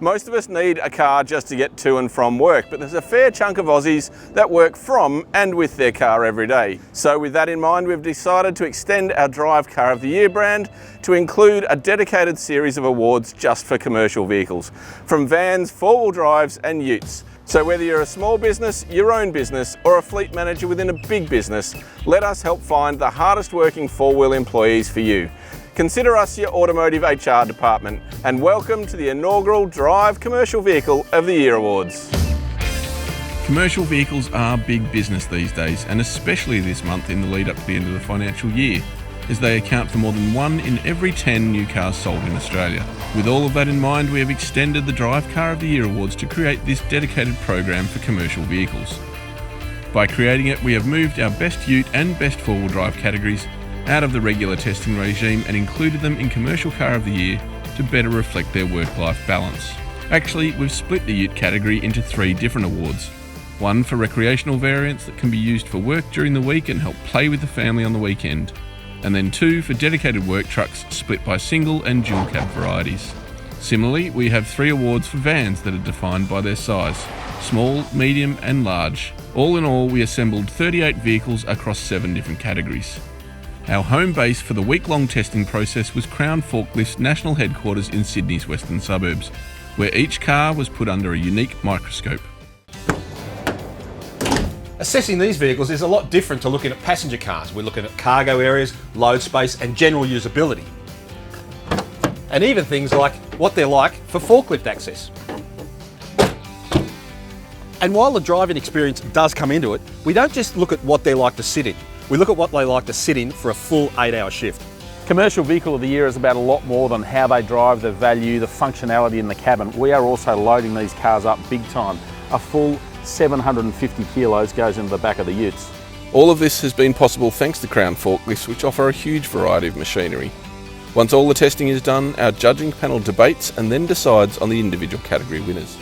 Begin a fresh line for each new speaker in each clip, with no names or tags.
Most of us need a car just to get to and from work, but there's a fair chunk of Aussies that work from and with their car every day. So with that in mind, we've decided to extend our Drive Car of the Year brand to include a dedicated series of awards just for commercial vehicles, from vans, four-wheel drives and utes. So whether you're a small business, your own business, or a fleet manager within a big business, let us help find the hardest working four-wheel employees for you. Consider us your automotive HR department, and welcome to the inaugural Drive Commercial Vehicle of the Year Awards.
Commercial vehicles are big business these days, and especially this month in the lead up to the end of the financial year, as they account for more than 1 in every 10 new cars sold in Australia. With all of that in mind, we have extended the Drive Car of the Year Awards to create this dedicated program for commercial vehicles. By creating it, we have moved our best ute and best four-wheel drive categories out of the regular testing regime and included them in Commercial Car of the Year to better reflect their work-life balance. Actually, we've split the ute category into 3 different awards. One for recreational variants that can be used for work during the week and help play with the family on the weekend. And then 2 for dedicated work trucks split by single and dual cab varieties. Similarly, we have 3 awards for vans that are defined by their size: small, medium and large. All in all, we assembled 38 vehicles across 7 different categories. Our home base for the week-long testing process was Crown Forklift's national headquarters in Sydney's western suburbs, where each car was put under a unique microscope.
Assessing these vehicles is a lot different to looking at passenger cars. We're looking at cargo areas, load space and general usability. And even things like what they're like for forklift access. And while the driving experience does come into it, we don't just look at what they're like to sit in. We look at what they like to sit in for a full 8-hour shift.
Commercial Vehicle of the Year is about a lot more than how they drive, the value, the functionality in the cabin. We are also loading these cars up big time. A full 750 kilos goes into the back of the utes.
All of this has been possible thanks to Crown Forklifts, which offer a huge variety of machinery. Once all the testing is done, our judging panel debates and then decides on the individual category winners.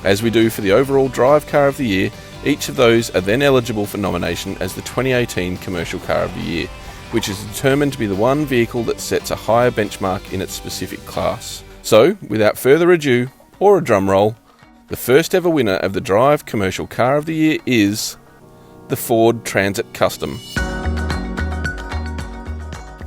As we do for the overall Drive Car of the Year, each of those are then eligible for nomination as the 2018 Commercial Car of the Year, which is determined to be the one vehicle that sets a higher benchmark in its specific class. So, without further ado, or a drum roll, the first ever winner of the Drive Commercial Car of the Year is the Ford Transit Custom.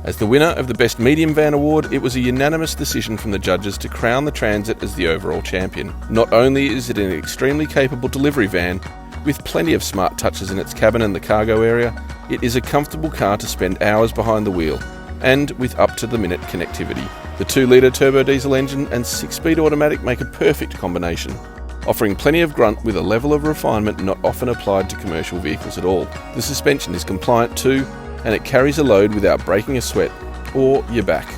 As the winner of the Best Medium Van Award, it was a unanimous decision from the judges to crown the Transit as the overall champion. Not only is it an extremely capable delivery van, with plenty of smart touches in its cabin and the cargo area, it is a comfortable car to spend hours behind the wheel, and with up-to-the-minute connectivity. The 2-litre turbo diesel engine and 6-speed automatic make a perfect combination, offering plenty of grunt with a level of refinement not often applied to commercial vehicles at all. The suspension is compliant too, and it carries a load without breaking a sweat or your back.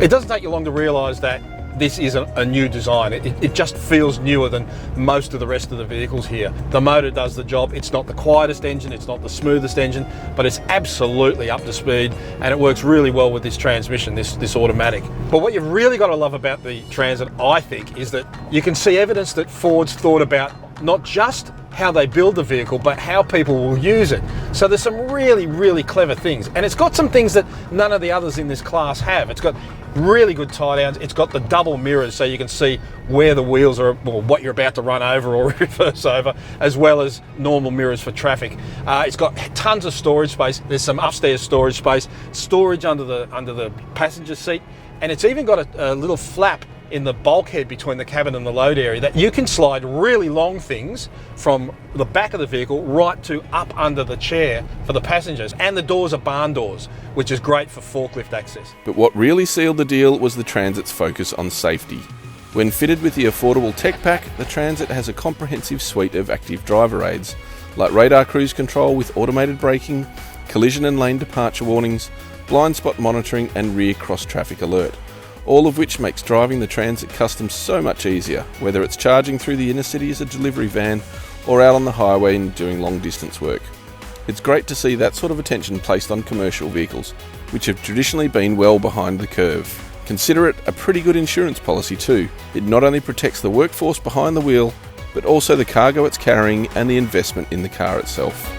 It doesn't take you long to realise that this is a new design. It just feels newer than most of the rest of the vehicles here. The motor does the job. It's not the quietest engine, it's not the smoothest engine, but it's absolutely up to speed and it works really well with this transmission, this automatic. But what you've really got to love about the Transit, I think, is that you can see evidence that Ford's thought about not just how they build the vehicle, but how people will use it. So there's some really, really clever things. And it's got some things that none of the others in this class have. It's got really good tie downs. It's got the double mirrors so you can see where the wheels are, or what you're about to run over or reverse over, as well as normal mirrors for traffic. It's got tons of storage space. There's some upstairs storage space, storage under the passenger seat, and it's even got a little flap in the bulkhead between the cabin and the load area that you can slide really long things from the back of the vehicle right to up under the chair for the passengers. And the doors are barn doors, which is great for forklift access.
But what really sealed the deal was the Transit's focus on safety. When fitted with the affordable tech pack, the Transit has a comprehensive suite of active driver aids, like radar cruise control with automated braking, collision and lane departure warnings, blind spot monitoring and rear cross traffic alert. All of which makes driving the Transit Custom so much easier, whether it's charging through the inner city as a delivery van or out on the highway and doing long distance work. It's great to see that sort of attention placed on commercial vehicles, which have traditionally been well behind the curve. Consider it a pretty good insurance policy too. It not only protects the workforce behind the wheel, but also the cargo it's carrying and the investment in the car itself.